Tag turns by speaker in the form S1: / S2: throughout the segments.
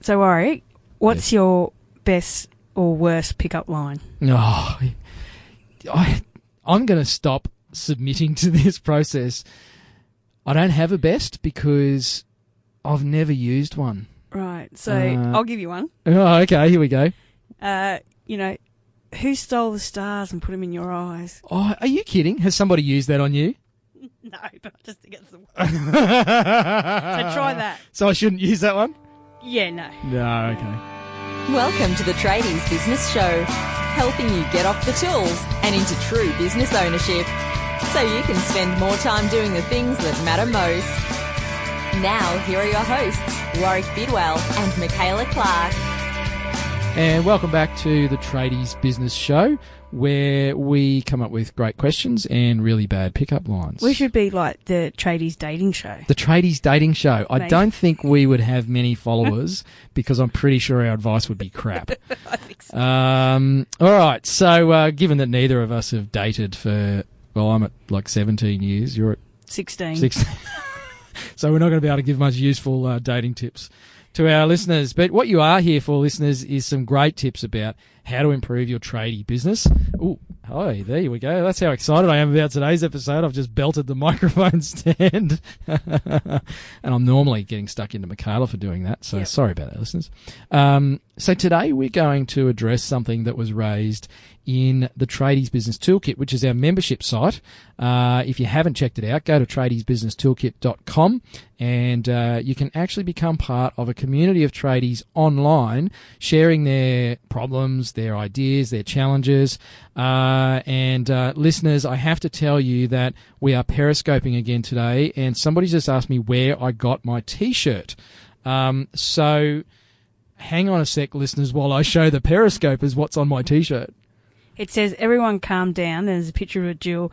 S1: So, Warwick, what's your best or worst pickup line?
S2: Oh, I'm going to stop submitting to this process. I don't have a best because I've never used one.
S1: Right. So I'll give you one.
S2: Oh, okay. Here we go.
S1: Who stole the stars and put them in your eyes?
S2: Oh, are you kidding? Has somebody used that on you?
S1: No, but I just think it's the worst. So try that.
S2: So I shouldn't use that one?
S1: Yeah, no.
S2: No, okay.
S3: Welcome to the Tradies Business Show, helping you get off the tools and into true business ownership, so you can spend more time doing the things that matter most. Now, here are your hosts, Warwick Bidwell and Michaela Clark.
S2: And welcome back to the Tradies Business Show, where we come up with great questions and really bad pickup lines.
S1: We should be like the Tradies Dating Show.
S2: The Tradies Dating Show. I don't think we would have many followers because I'm pretty sure our advice would be crap.
S1: I think so.
S2: All right. So given that neither of us have dated for, well, I'm at like 17 years. You're at
S1: 16.
S2: So we're not going to be able to give much useful dating tips to our listeners. But what you are here for, listeners, is some great tips about how to improve your tradie business. Oh, hi, there we go. That's how excited I am about today's episode. I've just belted the microphone stand. And I'm normally getting stuck into Michaela for doing that, so Sorry about that, listeners. So today we're going to address something that was raised in the Tradies Business Toolkit, which is our membership site. If you haven't checked it out, go to tradiesbusinesstoolkit.com and you can actually become part of a community of tradies online, sharing their problems, their ideas, their challenges. Listeners, I have to tell you that we are periscoping again today, and somebody just asked me where I got my T-shirt. So hang on a sec, listeners, while I show the periscopers what's on my T-shirt.
S1: It says, everyone calm down. There's a picture of a drill.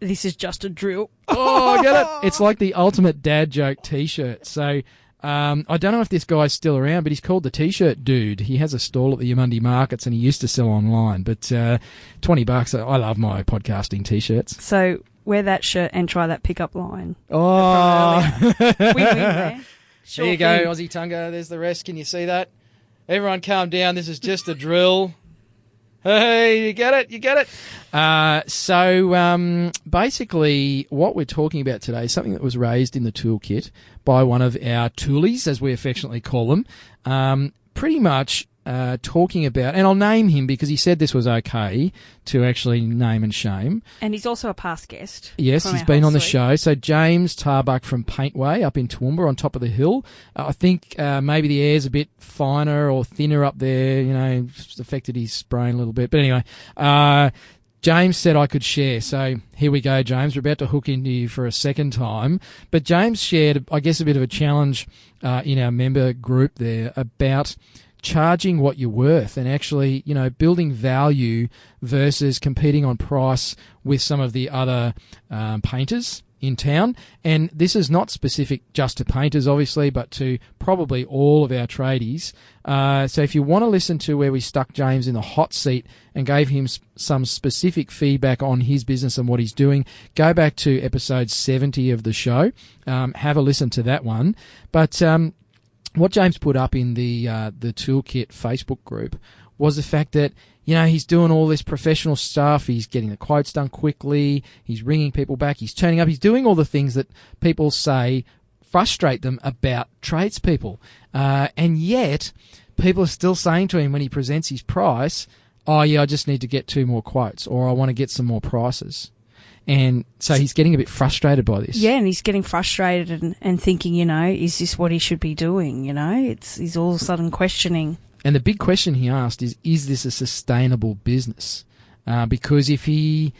S1: This is just a drill.
S2: Oh, I get it. It's like the ultimate dad joke T-shirt. So I don't know if this guy's still around, but he's called the T-shirt Dude. He has a stall at the Yamundi Markets and he used to sell online. But $20, I love my podcasting T-shirts.
S1: So wear that shirt and try that pickup line.
S2: Oh.
S1: Win-win there. Sure
S2: there you go,
S1: thing.
S2: Aussie Tunga. There's the rest. Can you see that? Everyone calm down. This is just a drill. Hey, you get it? You get it? So basically what we're talking about today is something that was raised in the toolkit by one of our toolies, as we affectionately call them, pretty much talking about, and I'll name him because he said this was okay to actually name and shame.
S1: And he's also a past guest.
S2: Yes, he's been on the show. So James Tarbuck from Paintway up in Toowoomba on top of the hill. I think maybe the air's a bit finer or thinner up there, just affected his brain a little bit. But anyway, James said I could share. So here we go, James. We're about to hook into you for a second time. But James shared, I guess, a bit of a challenge in our member group there about charging what you're worth and actually, building value versus competing on price with some of the other painters in town. And this is not specific just to painters, obviously, but to probably all of our tradies. So if you want to listen to where we stuck James in the hot seat and gave him some specific feedback on his business and what he's doing, go back to episode 70 of the show. Have a listen to that one. But what James put up in the Toolkit Facebook group was the fact that, he's doing all this professional stuff. He's getting the quotes done quickly. He's ringing people back. He's turning up. He's doing all the things that people say frustrate them about tradespeople. And yet people are still saying to him when he presents his price, oh, yeah, I just need to get 2 more quotes, or I want to get some more prices. And so he's getting a bit frustrated by this.
S1: Yeah, and he's getting frustrated and thinking, is this what he should be doing? He's all of a sudden questioning.
S2: And the big question he asked is this a sustainable business? Because if he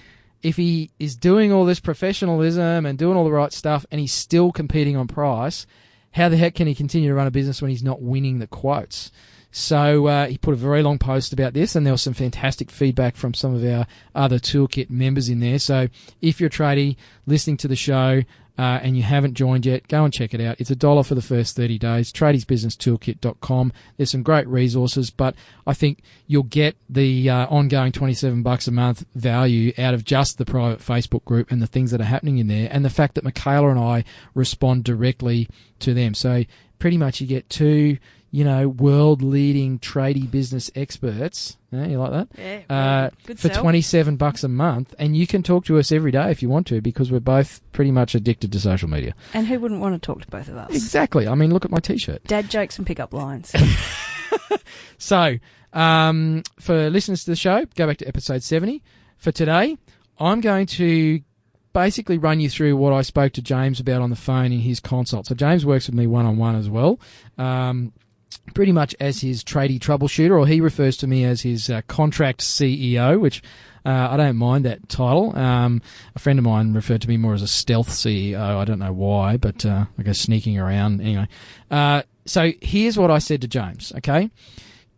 S2: is doing all this professionalism and doing all the right stuff and he's still competing on price, how the heck can he continue to run a business when he's not winning the quotes? So he put a very long post about this, and there was some fantastic feedback from some of our other Toolkit members in there. So if you're a tradie listening to the show and you haven't joined yet, go and check it out. It's $1 for the first 30 days, tradiesbusinesstoolkit.com. There's some great resources, but I think you'll get the ongoing $27 a month value out of just the private Facebook group and the things that are happening in there, and the fact that Michaela and I respond directly to them. So pretty much you get 2 world-leading tradie business experts. You like that?
S1: Yeah, good
S2: for
S1: sell.
S2: $27 a month, and you can talk to us every day if you want to, because we're both pretty much addicted to social media.
S1: And who wouldn't want to talk to both of us?
S2: Exactly. I mean, look at my T-shirt.
S1: Dad jokes and pick-up lines.
S2: So, for listeners to the show, go back to episode 70. For today, I'm going to basically run you through what I spoke to James about on the phone in his consult. So James works with me one-on-one as well, pretty much as his tradie troubleshooter, or he refers to me as his contract CEO, which I don't mind that title. A friend of mine referred to me more as a stealth CEO. I don't know why, but I guess sneaking around. Anyway, so here's what I said to James, okay?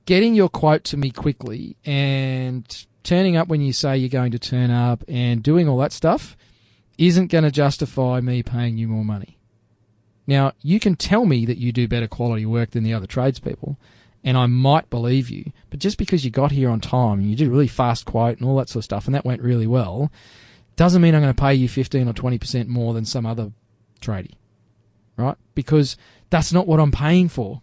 S2: Getting your quote to me quickly and turning up when you say you're going to turn up and doing all that stuff isn't going to justify me paying you more money. Now, you can tell me that you do better quality work than the other tradespeople, and I might believe you, but just because you got here on time and you did a really fast quote and all that sort of stuff, and that went really well, doesn't mean I'm going to pay you 15 or 20% more than some other tradie, right? Because that's not what I'm paying for.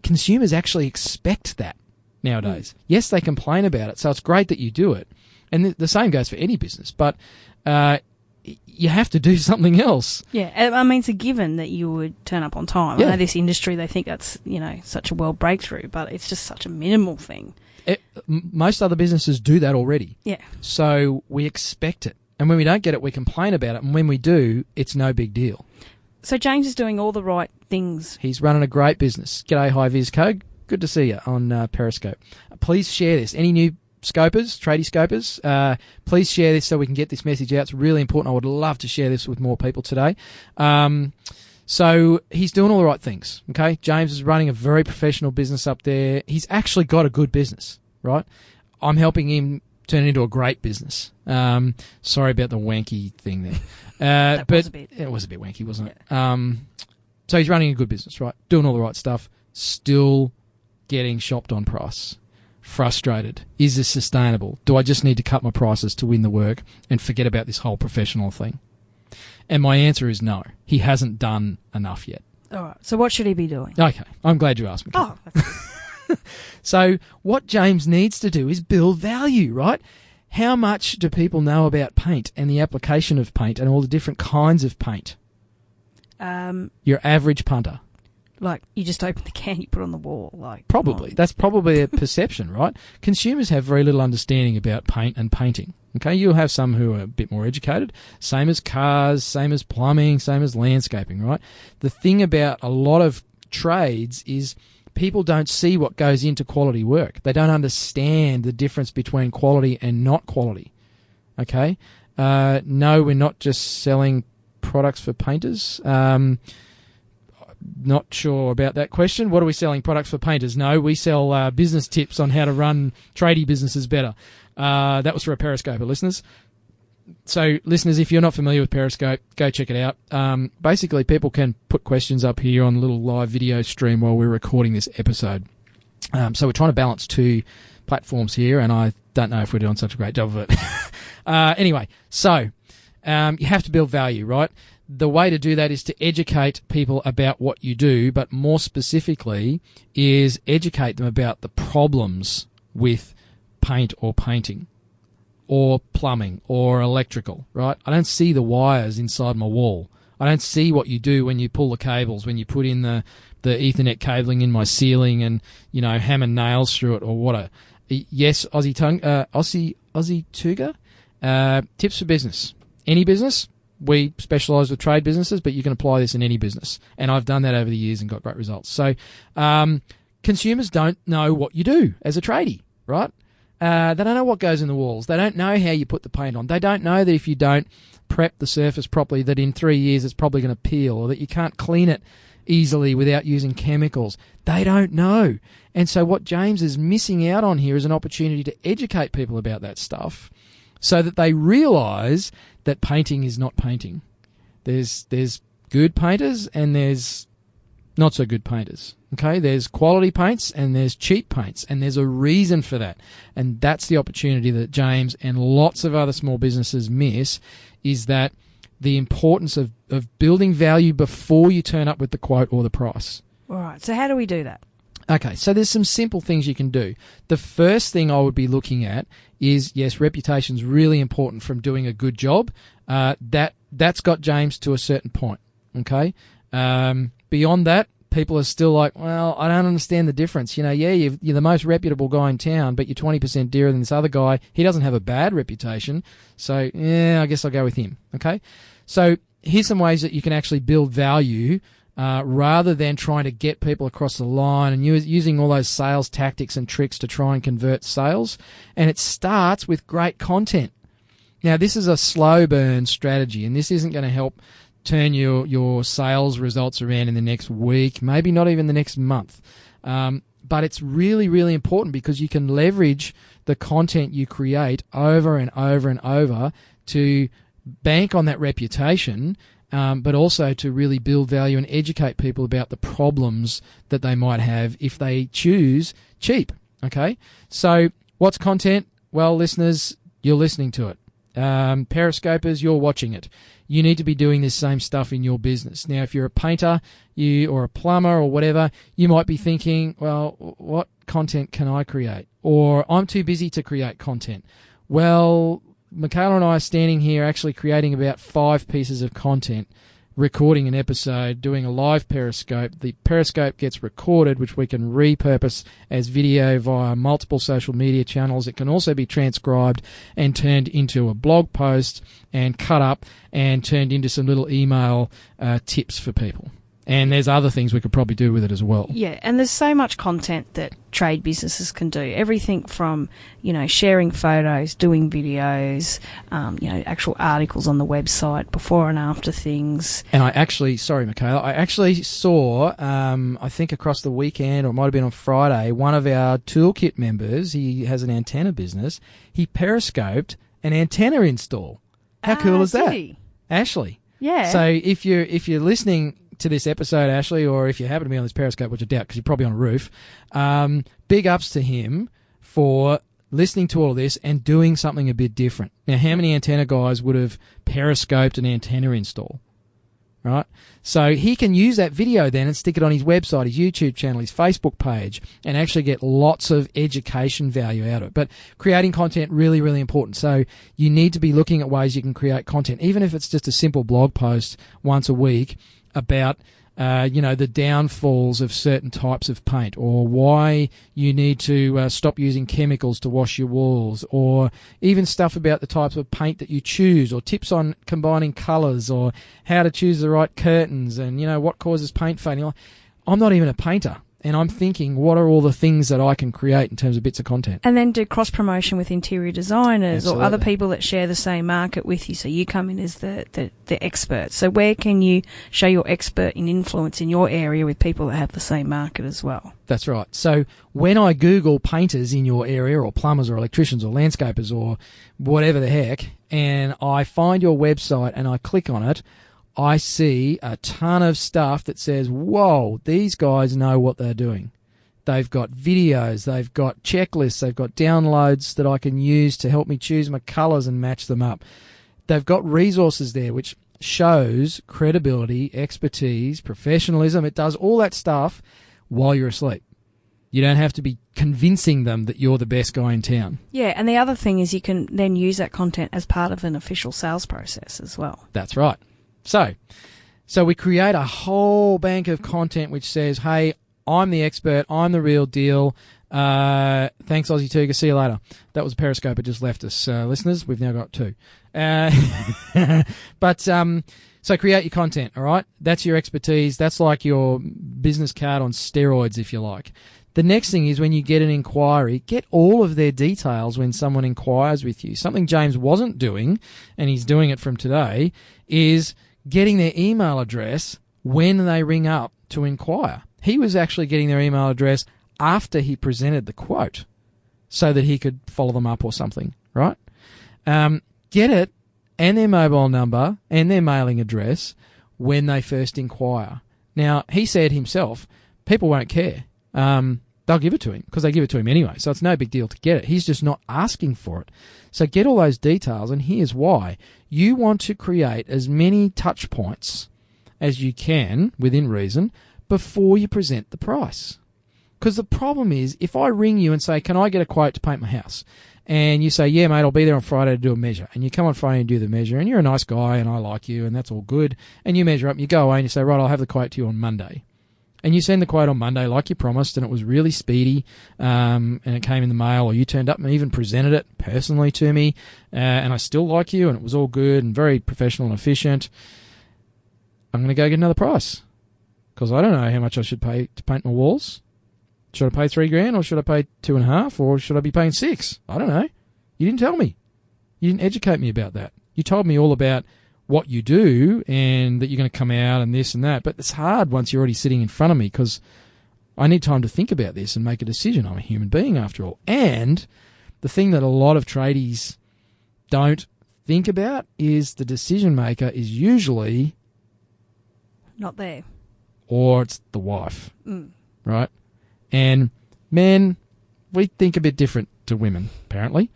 S2: Consumers actually expect that nowadays. Yes, they complain about it, so it's great that you do it. And the same goes for any business, but you have to do something else.
S1: Yeah, I mean, it's a given that you would turn up on time.
S2: Yeah.
S1: I know this industry, they think that's, such a world breakthrough, but it's just such a minimal thing.
S2: Most other businesses do that already.
S1: Yeah.
S2: So we expect it. And when we don't get it, we complain about it. And when we do, it's no big deal.
S1: So James is doing all the right things.
S2: He's running a great business. G'day, Hi-Vis Code. Good to see you on Periscope. Please share this. Any new scopers, tradie scopers, please share this so we can get this message out. It's really important. I would love to share this with more people today. So he's doing all the right things, okay? James is running a very professional business up there. He's actually got a good business, right? I'm helping him turn it into a great business. Sorry about the wanky thing there. It was a bit wanky, wasn't it? So he's running a good business, right? Doing all the right stuff. Still getting shopped on price. Frustrated. Is this sustainable? Do I just need to cut my prices to win the work and forget about this whole professional thing? And my answer is no. He hasn't done enough yet.
S1: All right. So what should he be doing?
S2: Okay. I'm glad you asked me.
S1: Oh, that's
S2: So what James needs to do is build value, right? How much do people know about paint and the application of paint and all the different kinds of paint? Your average punter.
S1: Like, you just open the can, you put it on the wall.
S2: Probably. That's probably a perception, right? Consumers have very little understanding about paint and painting. Okay, you'll have some who are a bit more educated. Same as cars, same as plumbing, same as landscaping, right? The thing about a lot of trades is people don't see what goes into quality work. They don't understand the difference between quality and not quality. Okay? No, we're not just selling products for painters. Not sure about that question. What are we selling products for painters? No, we sell business tips on how to run tradie businesses better. That was for a Periscope, listeners. So, listeners, if you're not familiar with Periscope, go check it out. Basically, people can put questions up here on a little live video stream while we're recording this episode. So we're trying to balance two platforms here, and I don't know if we're doing such a great job of it. Anyway, so you have to build value, right? The way to do that is to educate people about what you do, but more specifically is educate them about the problems with paint or painting or plumbing or electrical, right? I don't see the wires inside my wall. I don't see what you do when you pull the cables, when you put in the Ethernet cabling in my ceiling and, hammer nails through it or what. Yes, Aussie Tuga. Tips for business. Any business. We specialise with trade businesses, but you can apply this in any business. And I've done that over the years and got great results. So consumers don't know what you do as a tradie, right? They don't know what goes in the walls. They don't know how you put the paint on. They don't know that if you don't prep the surface properly, that in 3 years it's probably going to peel, or that you can't clean it easily without using chemicals. They don't know. And so what James is missing out on here is an opportunity to educate people about that stuff so that they realise that painting is not painting. There's good painters and there's not so good painters. Okay, there's quality paints and there's cheap paints, and there's a reason for that. And that's the opportunity that James and lots of other small businesses miss, is that the importance of building value before you turn up with the quote or the price.
S1: All right, so how do we do that?
S2: Okay, so there's some simple things you can do. The first thing I would be looking at is, yes, reputation's really important from doing a good job. That's got James to a certain point, okay? Beyond that, people are still like, well, I don't understand the difference. You know, yeah, you're the most reputable guy in town, but you're 20% dearer than this other guy. He doesn't have a bad reputation, so, yeah, I guess I'll go with him, okay? So here's some ways that you can actually build value rather than trying to get people across the line and using all those sales tactics and tricks to try and convert sales. And it starts with great content. Now, this is a slow burn strategy, and this isn't going to help turn your sales results around in the next week, maybe not even the next month. But it's really, really important because you can leverage the content you create over and over and over to bank on that reputation, but also to really build value and educate people about the problems that they might have if they choose cheap. Okay? So what's content? Well, listeners, you're listening to it. Periscopers, you're watching it. You need to be doing this same stuff in your business. Now, if you're a painter, or a plumber or whatever, you might be thinking, well, what content can I create? Or I'm too busy to create content. Well, Michaela and I are standing here actually creating about 5 pieces of content, recording an episode, doing a live Periscope. The Periscope gets recorded, which we can repurpose as video via multiple social media channels. It can also be transcribed and turned into a blog post and cut up and turned into some little email tips for people. And there's other things we could probably do with it as well.
S1: Yeah, and there's so much content that trade businesses can do. Everything from, sharing photos, doing videos, actual articles on the website, before and after things.
S2: And sorry, Michaela, I actually saw, I think across the weekend, or it might have been on Friday, one of our Toolkit members, he has an antenna business, he periscoped an antenna install. How cool is that? Ashley.
S1: Yeah.
S2: So if you're listening to this episode, Ashley, or if you happen to be on this Periscope, which I doubt because you're probably on a roof, big ups to him for listening to all of this and doing something a bit different. Now, how many antenna guys would have periscoped an antenna install? Right? So he can use that video then and stick it on his website, his YouTube channel, his Facebook page, and actually get lots of education value out of it. But creating content, really, really important. So you need to be looking at ways you can create content, even if it's just a simple blog post once a week about the downfalls of certain types of paint, or why you need to stop using chemicals to wash your walls, or even stuff about the types of paint that you choose, or tips on combining colours, or how to choose the right curtains, and what causes paint fading. I'm not even a painter, and I'm thinking, what are all the things that I can create in terms of bits of content?
S1: And then do cross-promotion with interior designers.
S2: Absolutely.
S1: Or other people that share the same market with you, so you come in as the expert. So where can you show your expert in influence in your area with people that have the same market as well?
S2: That's right. So when I Google painters in your area, or plumbers or electricians or landscapers or whatever the heck, and I find your website and I click on it, I see a ton of stuff that says, whoa, these guys know what they're doing. They've got videos, they've got checklists, they've got downloads that I can use to help me choose my colours and match them up. They've got resources there which shows credibility, expertise, professionalism. It does all that stuff while you're asleep. You don't have to be convincing them that you're the best guy in town.
S1: Yeah, and the other thing is you can then use that content as part of an official sales process as well.
S2: That's right. So we create a whole bank of content which says, hey, I'm the expert, I'm the real deal. Thanks, Aussie Tuga. See you later. That was a Periscope. It just left us, listeners. We've now got 2. So create your content, all right? That's your expertise. That's like your business card on steroids, if you like. The next thing is when you get an inquiry, get all of their details when someone inquires with you. Something James wasn't doing, and he's doing it from today, is getting their email address when they ring up to inquire. He was actually getting their email address after he presented the quote so that he could follow them up or something, right? Get it and their mobile number and their mailing address when they first inquire. Now, he said himself, people won't care. They'll give it to him because they give it to him anyway, so it's no big deal to get it. He's just not asking for it. So get all those details, and here's why. You want to create as many touch points as you can, within reason, before you present the price. Because the problem is, if I ring you and say, can I get a quote to paint my house? And you say, yeah, mate, I'll be there on Friday to do a measure. And you come on Friday and do the measure, and you're a nice guy and I like you and that's all good. And you measure up and you go away and you say, right, I'll have the quote to you on Monday. And you send the quote on Monday like you promised, and it was really speedy, and it came in the mail, or you turned up and even presented it personally to me, and I still like you, and it was all good and very professional and efficient. I'm going to go get another price because I don't know how much I should pay to paint my walls. Should I pay $3,000 or should I pay $2,500 or should I be paying $6,000? I don't know. You didn't tell me. You didn't educate me about that. You told me all about what you do and that you're going to come out and this and that. But it's hard once you're already sitting in front of me because I need time to think about this and make a decision. I'm a human being after all. And the thing that a lot of tradies don't think about is the decision maker is usually
S1: not there.
S2: Or it's the wife, right? And men, we think a bit different to women, apparently.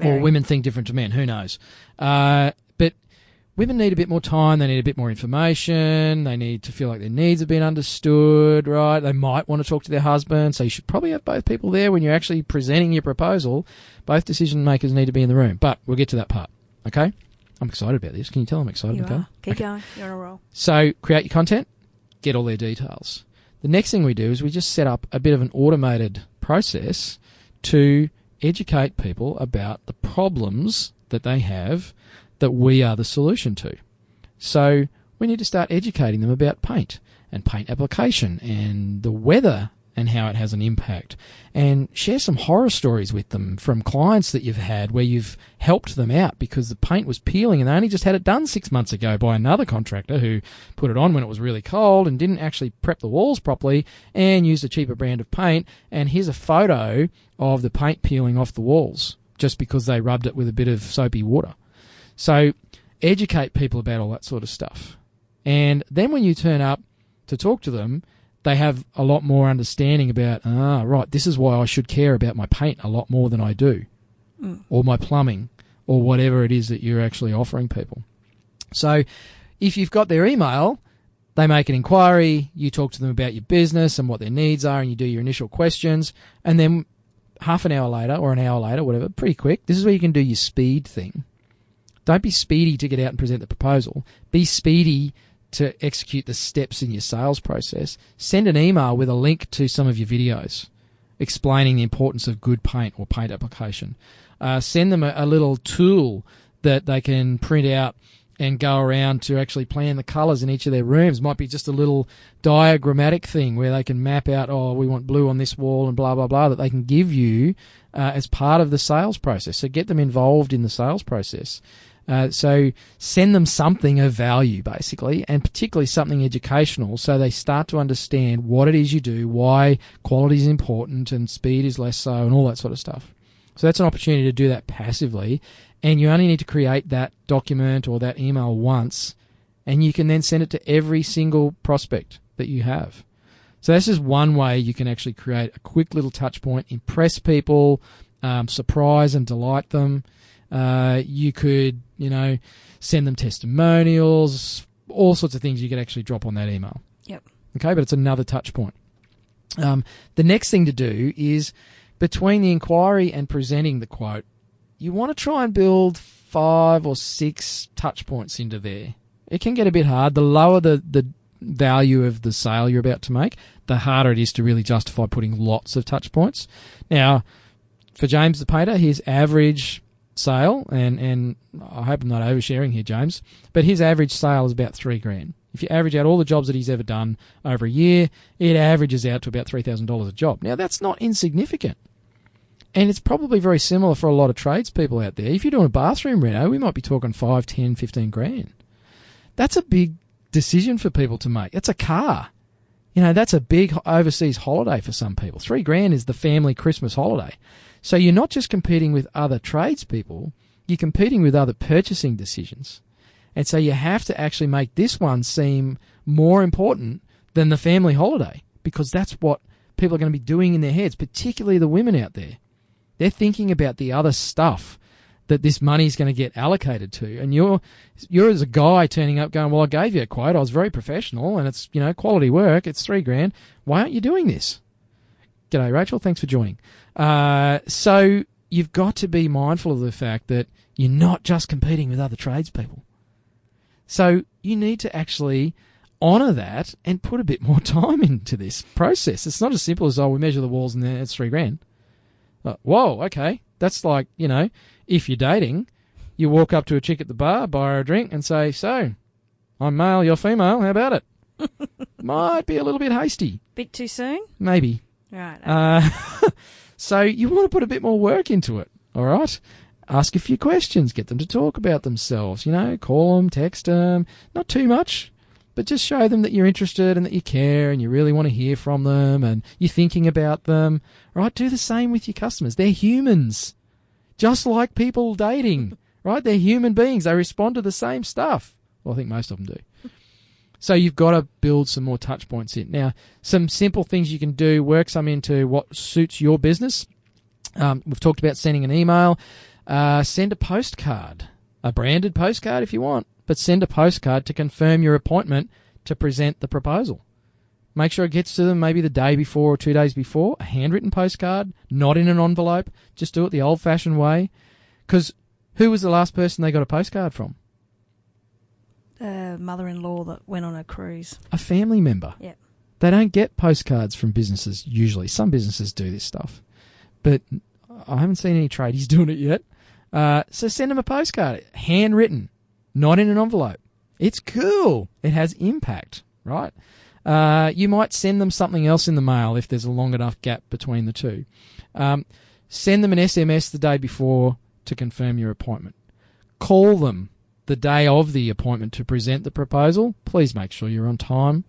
S2: Or women think different to men, who knows. But women need a bit more time, they need a bit more information, they need to feel like their needs have been understood, right? They might want to talk to their husband, so you should probably have both people there when you're actually presenting your proposal. Both decision makers need to be in the room. But we'll get to that part, okay? I'm excited about this. Can you tell I'm excited?
S1: You
S2: okay?
S1: are. Keep going. You're on a roll.
S2: So create your content, get all their details. The next thing we do is we just set up a bit of an automated process to educate people about the problems that they have that we are the solution to. So we need to start educating them about paint and paint application and the weather and how it has an impact, and share some horror stories with them from clients that you've had where you've helped them out because the paint was peeling and they only just had it done 6 months ago by another contractor who put it on when it was really cold and didn't actually prep the walls properly and used a cheaper brand of paint. And here's a photo of the paint peeling off the walls just because they rubbed it with a bit of soapy water. So educate people about all that sort of stuff. And then when you turn up to talk to them, they have a lot more understanding about, right, this is why I should care about my paint a lot more than I do, or my plumbing, or whatever it is that you're actually offering people. So if you've got their email, they make an inquiry, you talk to them about your business and what their needs are, and you do your initial questions, and then half an hour later or an hour later, whatever, pretty quick, this is where you can do your speed thing. Don't be speedy to get out and present the proposal. Be speedy to execute the steps in your sales process. Send an email with a link to some of your videos explaining the importance of good paint or paint application. Send them a little tool that they can print out and go around to actually plan the colours in each of their rooms. Might be just a little diagrammatic thing where they can map out, we want blue on this wall and blah, blah, blah, that they can give you as part of the sales process. So get them involved in the sales process. So send them something of value, basically, and particularly something educational so they start to understand what it is you do, why quality is important and speed is less so, and all that sort of stuff. So that's an opportunity to do that passively, and you only need to create that document or that email once, and you can then send it to every single prospect that you have. So this is one way you can actually create a quick little touch point, impress people, surprise and delight them. You could, send them testimonials, all sorts of things you could actually drop on that email.
S1: Yep.
S2: Okay, but it's another touch point. The next thing to do is between the inquiry and presenting the quote, you want to try and build 5 or 6 touch points into there. It can get a bit hard. The lower the value of the sale you're about to make, the harder it is to really justify putting lots of touch points. Now, for James the painter, his average sale, and I hope I'm not oversharing here, James, but his average sale is about $3,000. If you average out all the jobs that he's ever done over a year, it averages out to about $3,000 a job. Now, that's not insignificant. And it's probably very similar for a lot of tradespeople out there. If you're doing a bathroom reno, we might be talking 5, 10, 15 grand. That's a big decision for people to make. It's a car. That's a big overseas holiday for some people. $3,000 is the family Christmas holiday. So you're not just competing with other tradespeople, you're competing with other purchasing decisions. And so you have to actually make this one seem more important than the family holiday, because that's what people are going to be doing in their heads, particularly the women out there. They're thinking about the other stuff that this money is going to get allocated to. And you're as a guy turning up going, well, I gave you a quote, I was very professional, and it's, quality work, it's $3,000. Why aren't you doing this? G'day, Rachel. Thanks for joining. So you've got to be mindful of the fact that you're not just competing with other tradespeople. So you need to actually honour that and put a bit more time into this process. It's not as simple as, we measure the walls and then it's $3,000. Whoa, okay. That's like, if you're dating, you walk up to a chick at the bar, buy her a drink and say, so, I'm male, you're female, how about it? Might be a little bit hasty.
S1: Bit too soon?
S2: Maybe.
S1: Right. Okay.
S2: So you want to put a bit more work into it, all right? Ask a few questions, get them to talk about themselves, call them, text them, not too much, but just show them that you're interested and that you care and you really want to hear from them and you're thinking about them, right? Do the same with your customers. They're humans, just like people dating, right? They're human beings. They respond to the same stuff. Well, I think most of them do. So you've got to build some more touch points in. Now, some simple things you can do, work some into what suits your business. We've talked about sending an email. Send a postcard, a branded postcard if you want, but send a postcard to confirm your appointment to present the proposal. Make sure it gets to them maybe the day before or 2 days before. A handwritten postcard, not in an envelope. Just do it the old-fashioned way. Because who was the last person they got a postcard from?
S1: Mother-in-law that went on a cruise.
S2: A family member.
S1: Yep.
S2: They don't get postcards from businesses usually. Some businesses do this stuff. But I haven't seen any tradies doing it yet. So send them a postcard, handwritten, not in an envelope. It's cool. It has impact, right? You might send them something else in the mail if there's a long enough gap between the two. Send them an SMS the day before to confirm your appointment. Call them the day of the appointment to present the proposal. Please make sure you're on time.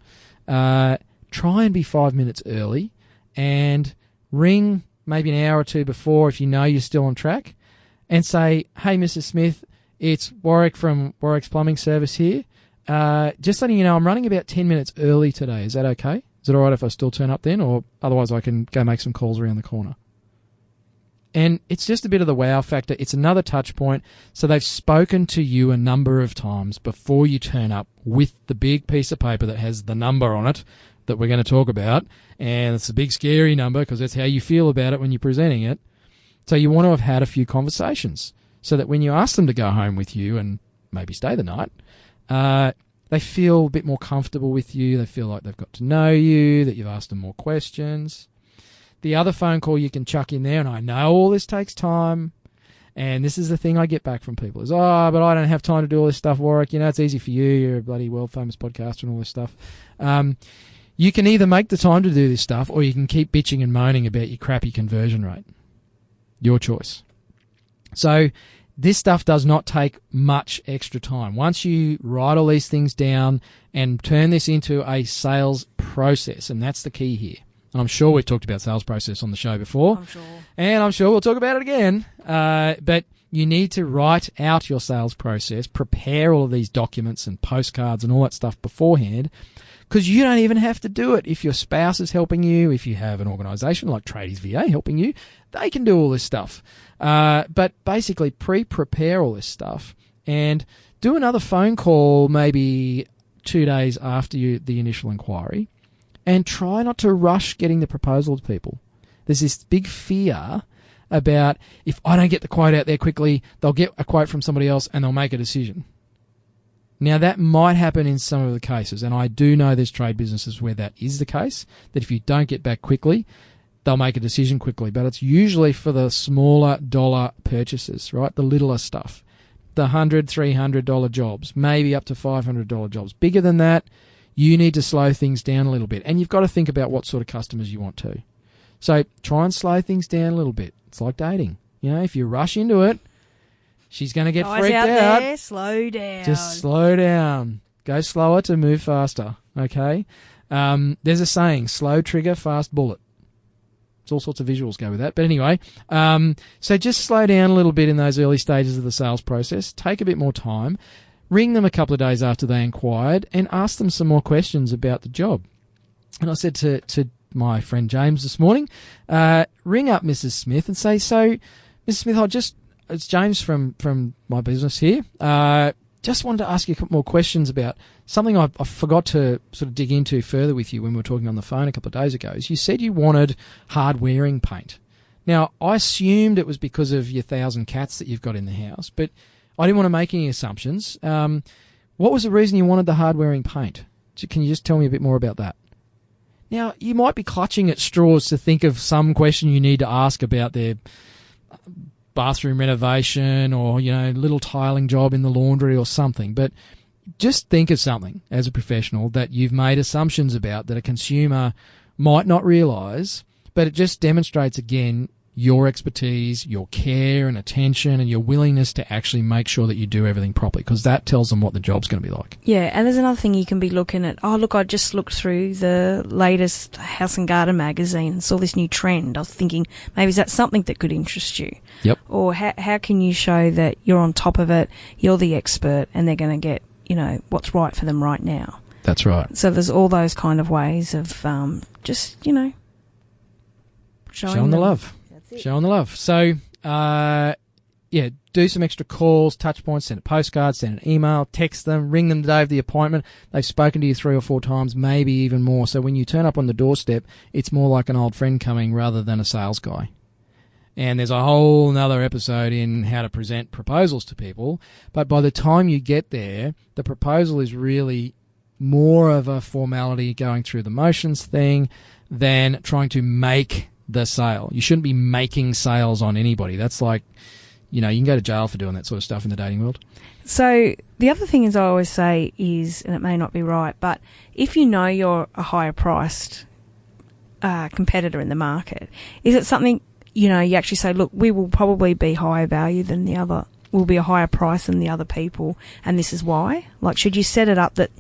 S2: Try and be 5 minutes early and ring maybe an hour or two before if you know you're still on track and say, hey, Mrs. Smith, it's Warwick from Warwick's Plumbing Service here. Just letting you know I'm running about 10 minutes early today. Is that okay? Is it all right if I still turn up then? Or otherwise I can go make some calls around the corner. And it's just a bit of the wow factor. It's another touch point. So they've spoken to you a number of times before you turn up with the big piece of paper that has the number on it that we're going to talk about. And it's a big scary number because that's how you feel about it when you're presenting it. So you want to have had a few conversations so that when you ask them to go home with you and maybe stay the night, they feel a bit more comfortable with you. They feel like they've got to know you, that you've asked them more questions. The other phone call you can chuck in there, and I know all this takes time, and this is the thing I get back from people is, but I don't have time to do all this stuff, Warwick. It's easy for you. You're a bloody world-famous podcaster and all this stuff. You can either make the time to do this stuff or you can keep bitching and moaning about your crappy conversion rate. Your choice. So this stuff does not take much extra time. Once you write all these things down and turn this into a sales process, and that's the key here. And I'm sure we've talked about sales process on the show before.
S1: I'm sure.
S2: And I'm sure we'll talk about it again. But you need to write out your sales process, prepare all of these documents and postcards and all that stuff beforehand, because you don't even have to do it. If your spouse is helping you, if you have an organisation like Tradies VA helping you, they can do all this stuff. But basically prepare all this stuff and do another phone call maybe 2 days after the initial inquiry. And try not to rush getting the proposal to people. There's this big fear about if I don't get the quote out there quickly, they'll get a quote from somebody else and they'll make a decision. Now, that might happen in some of the cases, and I do know there's trade businesses where that is the case, that if you don't get back quickly, they'll make a decision quickly. But it's usually for the smaller dollar purchases, right? The littler stuff. The $100, $300 jobs, maybe up to $500 jobs. Bigger than that, you need to slow things down a little bit. And you've got to think about what sort of customers you want to. So try and slow things down a little bit. It's like dating. If you rush into it, she's going to get freaked out.
S1: There, slow down.
S2: Just slow down. Go slower to move faster. Okay? There's a saying, slow trigger, fast bullet. It's all sorts of visuals go with that. But anyway, so just slow down a little bit in those early stages of the sales process. Take a bit more time. Ring them a couple of days after they inquired and ask them some more questions about the job. And I said to my friend James this morning, ring up Mrs. Smith and say, so, Mrs. Smith, it's James from my business here. just wanted to ask you a couple more questions about something I forgot to sort of dig into further with you when we were talking on the phone a couple of days ago. Is you said you wanted hard-wearing paint. Now, I assumed it was because of your 1,000 cats that you've got in the house, but I didn't want to make any assumptions. What was the reason you wanted the hard-wearing paint? Can you just tell me a bit more about that? Now, you might be clutching at straws to think of some question you need to ask about their bathroom renovation or, little tiling job in the laundry or something, but just think of something as a professional that you've made assumptions about that a consumer might not realise, but it just demonstrates, again, your expertise, your care and attention and your willingness to actually make sure that you do everything properly, because that tells them what the job's going to be like.
S1: Yeah, and there's another thing you can be looking at. Oh, look, I just looked through the latest House and Garden magazine and saw this new trend. I was thinking, maybe is that something that could interest you?
S2: Yep.
S1: Or how can you show that you're on top of it, you're the expert, and they're going to get, what's right for them right now?
S2: That's right.
S1: So there's all those kind of ways of just, showing
S2: the love. Showing the love. So, do some extra calls, touch points, send a postcard, send an email, text them, ring them the day of the appointment. They've spoken to you 3 or 4 times, maybe even more. So when you turn up on the doorstep, it's more like an old friend coming rather than a sales guy. And there's a whole nother episode in how to present proposals to people. But by the time you get there, the proposal is really more of a formality going through the motions thing than trying to make the sale. You shouldn't be making sales on anybody. That's like, you can go to jail for doing that sort of stuff in the dating world.
S1: So the other thing is I always say is, and it may not be right, but if you know you're a higher priced competitor in the market, is it something, you actually say, look, we will probably be higher value than the other, will be a higher price than the other people, and this is why? Like, should you set it up that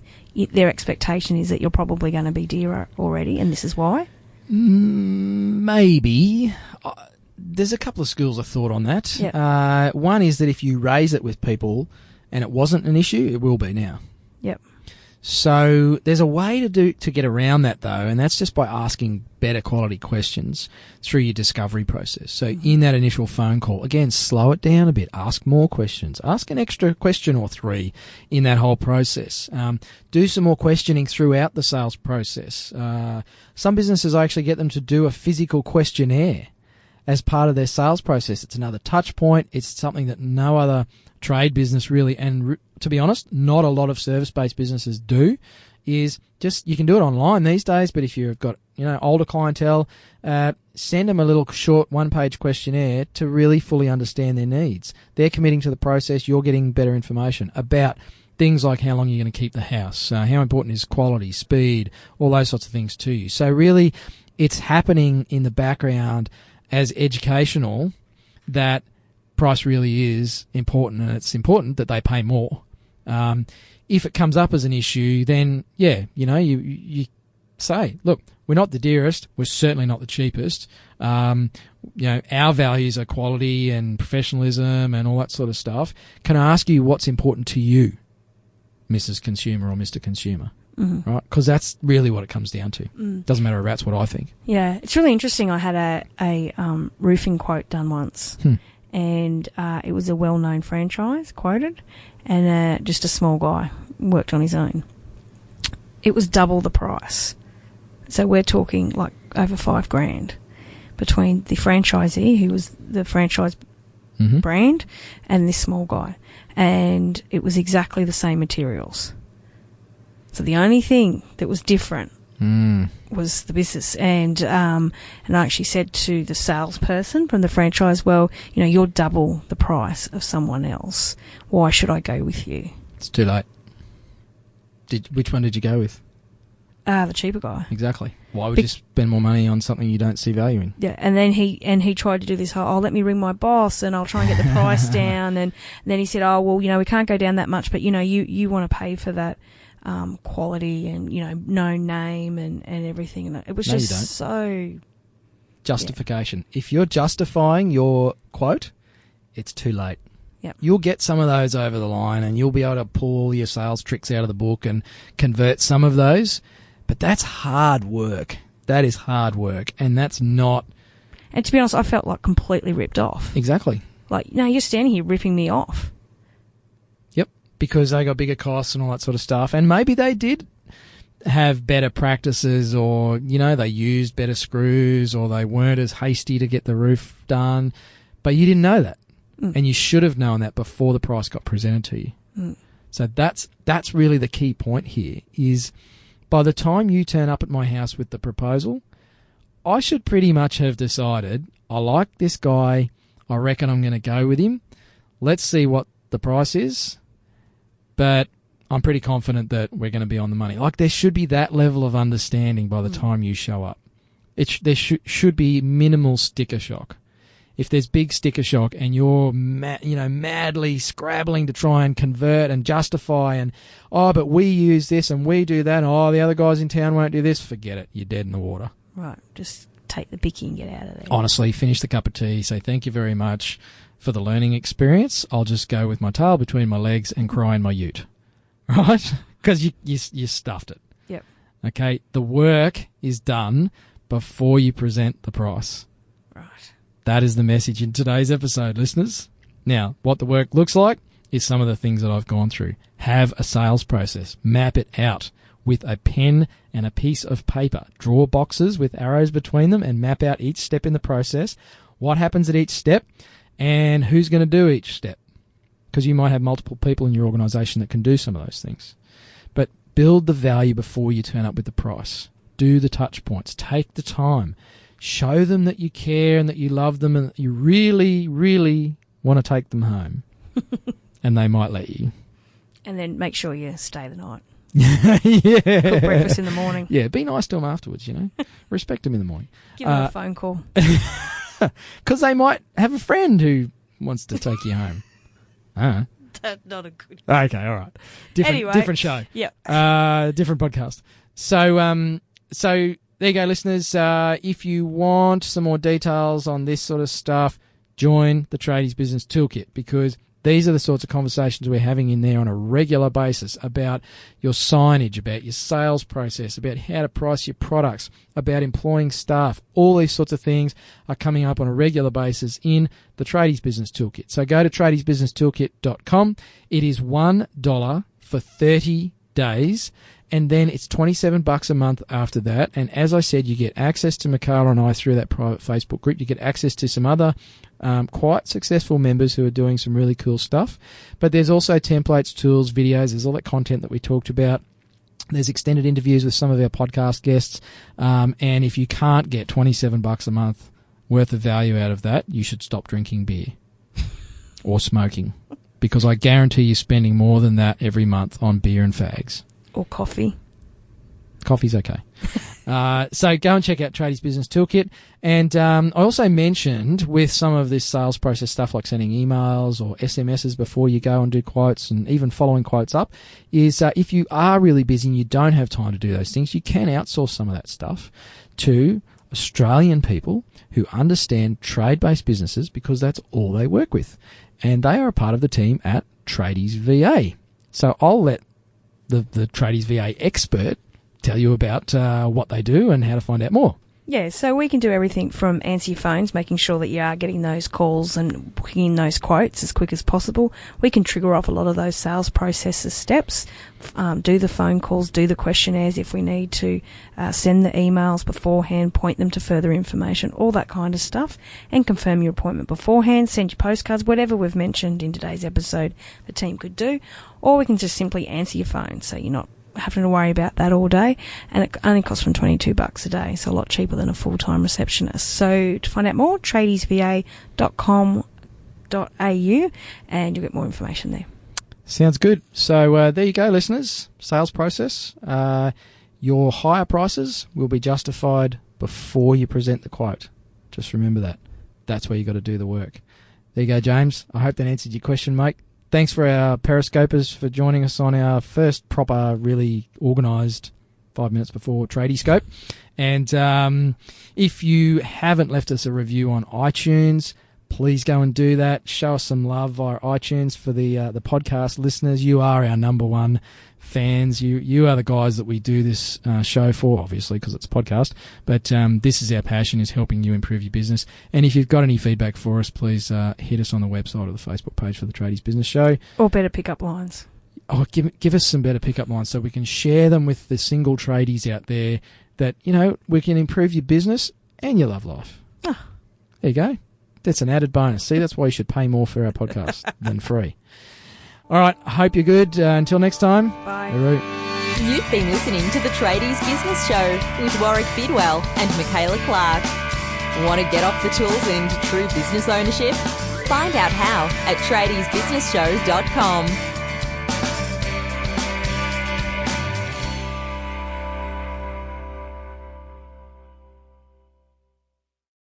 S1: their expectation is that you're probably going to be dearer already, and this is why?
S2: Maybe. There's a couple of schools of thought on that.
S1: Yep.
S2: One is that if you raise it with people and it wasn't an issue, it will be now.
S1: Yep.
S2: So there's a way to get around that, though, and that's just by asking better quality questions through your discovery process. So in that initial phone call, again, slow it down a bit. Ask more questions. Ask an extra question or 3 in that whole process. Do some more questioning throughout the sales process. Some businesses, I actually get them to do a physical questionnaire as part of their sales process. It's another touch point. It's something that no other trade business really, and to be honest, not a lot of service-based businesses do, is just, you can do it online these days, but if you've got, older clientele, send them a little short 1-page questionnaire to really fully understand their needs. They're committing to the process. You're getting better information about things like how long you're going to keep the house, how important is quality, speed, all those sorts of things to you. So really, it's happening in the background as educational that price really is important, and it's important that they pay more. If it comes up as an issue, then, you say, look, we're not the dearest, we're certainly not the cheapest. Our values are quality and professionalism and all that sort of stuff. Can I ask you what's important to you, Mrs. Consumer or Mr. Consumer? Mm-hmm. Right? Because that's really what it comes down to. Doesn't matter a rat's what I think.
S1: Yeah, it's really interesting. I had a roofing quote done once, and it was a well-known franchise quoted, and just a small guy worked on his own. It was double the price. So we're talking like over $5,000 between the franchisee, who was the franchise brand, and this small guy. And it was exactly the same materials. So the only thing that was different was the business. And I actually said to the salesperson from the franchise, well, you're double the price of someone else. Why should I go with you?
S2: It's too late. Which one did you go with?
S1: The cheaper guy.
S2: Exactly. Why would you spend more money on something you don't see value in?
S1: Yeah, and then he tried to do this whole, let me ring my boss and I'll try and get the price down. And then he said, we can't go down that much, but, you want to pay for that quality and, known name and everything. And it was so...
S2: Justification. Yeah. If you're justifying your quote, it's too late.
S1: Yep.
S2: You'll get some of those over the line and you'll be able to pull all your sales tricks out of the book and convert some of those. But that's hard work. That is hard work. And that's not...
S1: And to be honest, I felt like completely ripped off.
S2: Exactly.
S1: Like, no, you're standing here ripping me off.
S2: Yep. because they got bigger costs and all that sort of stuff. And maybe they did have better practices, or, you know, they used better screws, or they weren't as hasty to get the roof done. But you didn't know that. And you should have known that before the price got presented to you. So that's really the key point here, is by the time you turn up at my house with the proposal, I should pretty much have decided, I like this guy, I reckon I'm going to go with him. Let's see what the price is, but I'm pretty confident that we're going to be on the money. Like, there should be that level of understanding by the time you show up. There should be minimal sticker shock. If there's big sticker shock and you're madly scrabbling to try and convert and justify and, oh, but we use this and we do that, and, oh, the other guys in town won't do this, forget it. You're dead in the water. Right.
S1: Just take the bicky and get out of there.
S2: Honestly, finish the cup of tea, say thank you very much for the learning experience. I'll just go with my tail between my legs and cry in my ute. Right? Because you stuffed it.
S1: Yep.
S2: Okay? The work is done before you present the price.
S1: Right.
S2: That is the message in today's episode, listeners. Now, what the work looks like is some of the things that I've gone through. Have a sales process. Map it out with a pen and a piece of paper. Draw boxes with arrows between them and map out each step in the process, what happens at each step, and who's going to do each step. Because you might have multiple people in your organisation that can do some of those things. But build the value before you turn up with the price. Do the touch points. Take the time. Show them that you care and that you love them and that you really, really want to take them home. And they might let you.
S1: And then make sure you stay the night.
S2: Yeah.
S1: Cook breakfast in the morning.
S2: Yeah, be nice to them afterwards, you know. Respect them in the morning.
S1: Give them a phone call.
S2: Because they might have a friend who wants to take you home.
S1: That's not a good...
S2: Okay, all right. Different show.
S1: Yeah.
S2: Different podcast. So there you go, listeners. If you want some more details on this sort of stuff, join the Tradies Business Toolkit, because these are the sorts of conversations we're having in there on a regular basis about your signage, about your sales process, about how to price your products, about employing staff. All these sorts of things are coming up on a regular basis in the Tradies Business Toolkit. So go to tradiesbusinesstoolkit.com. It is $1 for 30 days. And then it's $27 a month after that. And as I said, you get access to Michaela and I through that private Facebook group. You get access to some other quite successful members who are doing some really cool stuff. But there's also templates, tools, videos. There's all that content that we talked about. There's extended interviews with some of our podcast guests. And if you can't get $27 a month worth of value out of that, you should stop drinking beer or smoking. Because I guarantee you're spending more than that every month on beer and fags.
S1: Or coffee.
S2: Coffee's okay. So go and check out Tradies Business Toolkit. And I also mentioned with some of this sales process stuff, like sending emails or SMSs before you go and do quotes and even following quotes up, is if you are really busy and you don't have time to do those things, you can outsource some of that stuff to Australian people who understand trade-based businesses, because that's all they work with. And they are a part of the team at Tradies VA. So I'll let the Tradies VA expert tell you about what they do and how to find out more.
S1: Yeah, so we can do everything from answer your phones, making sure that you are getting those calls and booking in those quotes as quick as possible. We can trigger off a lot of those sales processes steps, do the phone calls, do the questionnaires if we need to, send the emails beforehand, point them to further information, all that kind of stuff, and confirm your appointment beforehand, send your postcards, whatever we've mentioned in today's episode the team could do. Or we can just simply answer your phone, so you're not having to worry about that all day, and it only costs from $22 a day, so a lot cheaper than a full-time receptionist. So to find out more, tradiesva.com.au, and you'll get more information there.
S2: Sounds good. So there you go, listeners. Sales process. Your higher prices will be justified before you present the quote. Just remember that. That's where you got to do the work. There you go, James. I hope that answered your question, mate. Thanks for our Periscopers for joining us on our first proper, really organised 5 minutes before Tradiescope. And if you haven't left us a review on iTunes, please go and do that. Show us some love via iTunes for the podcast listeners. You are our number one fans. You are the guys that we do this show for, obviously, because it's a podcast. But this is our passion, is helping you improve your business. And if you've got any feedback for us, please hit us on the website or the Facebook page for the Tradies Business Show.
S1: Or better pick up lines.
S2: give us some better pickup lines so we can share them with the single tradies out there that, we can improve your business and your love life.
S1: Oh.
S2: There you go. That's an added bonus. See, that's why you should pay more for our podcast than free. All right. I hope you're good. Until next time.
S1: Bye.
S2: Hooroo.
S3: You've been listening to the Tradies Business Show with Warwick Bidwell and Michaela Clark. Want to get off the tools and into true business ownership? Find out how at tradiesbusinessshow.com.